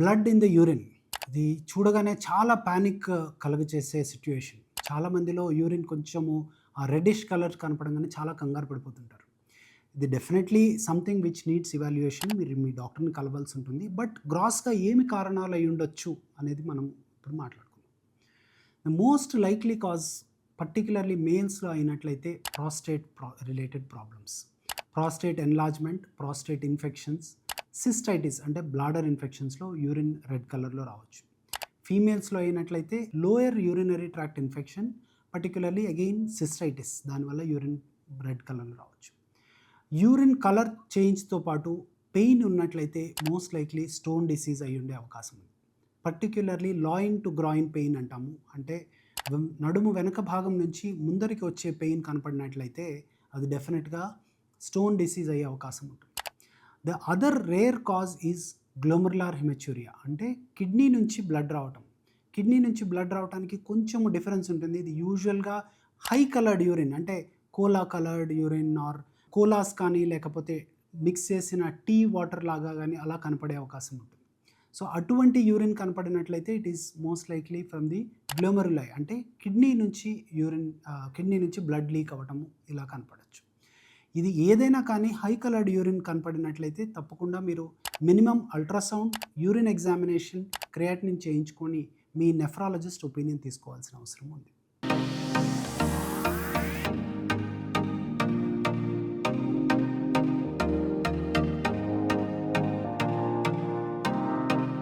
Blood in the urine. ఇది చూడగానే చాలా పానిక్ కలుగజేసే సిట్యుయేషన్. చాలా మందిలో యూరిన్ కొంచెము రెడ్డిష్ కలర్ కనపడంగానే చాలా కంగారు పడిపోతుంటారు. ఇది definitely something which needs evaluation. మీరు మీ డాక్టర్‌ని కలవాల్సి ఉంటుంది. బట్ గ్రాస్‌గా ఏమి కారణాలు అయ్యుండొచ్చు అనేది మనం ఇప్పుడు మాట్లాడుకుందాం. The most likely cause particularly మేల్స్‌లో అయినట్లయితే related problems. Prostate enlargement, prostate infections, cystitis అంటే బ్లాడర్ ఇన్ఫెక్షన్స్‌లో యూరిన్ రెడ్ కలర్‌లో రావచ్చు. ఫీమేల్స్‌లో అయినట్లయితే lower urinary tract infection, particularly again cystitis, దానివల్ల యూరిన్ రెడ్ కలర్‌లో రావచ్చు. యూరిన్ కలర్ చేంజ్‌తో పాటు పెయిన్ ఉన్నట్లయితే మోస్ట్ లైక్లీ స్టోన్ డిసీజ్ అయ్యుండే అవకాశం ఉంది. Particularly loin to groin pain అంటాము. అంటే నడుము వెనక భాగం నుంచి ముందరికి వచ్చే పెయిన్ కనపడినట్లయితే అది డెఫినెట్‌గా స్టోన్ డిసీజ్ అయ్యే అవకాశం ఉంటుంది. The other rare cause is glomerular haematuria, అంటే కిడ్నీ నుంచి బ్లడ్ రావటం. కిడ్నీ నుంచి బ్లడ్ రావడానికి కొంచెం డిఫరెన్స్ ఉంటుంది. ఇది యూజువల్గా హై కలర్డ్ యూరిన్, అంటే cola coloured urine or colas కానీ లేకపోతే మిక్స్ చేసిన టీ వాటర్ లాగా కానీ అలా కనపడే అవకాశం ఉంటుంది. సో అటువంటి యూరిన్ కనపడినట్లయితే it is most likely from the glomeruli, అంటే కిడ్నీ నుంచి బ్లడ్ లీక్ అవ్వటము ఇలా కనపడవచ్చు. ఇది ఏదైనా కానీ హై కలర్డ్ యూరిన్ కనపడినట్లయితే తప్పకుండా మీరు minimum ultrasound, urine examination, creatinine చేయించుకొని మీ నెఫ్రాలజిస్ట్ ఒపీనియన్ తీసుకోవాల్సిన అవసరం ఉంది.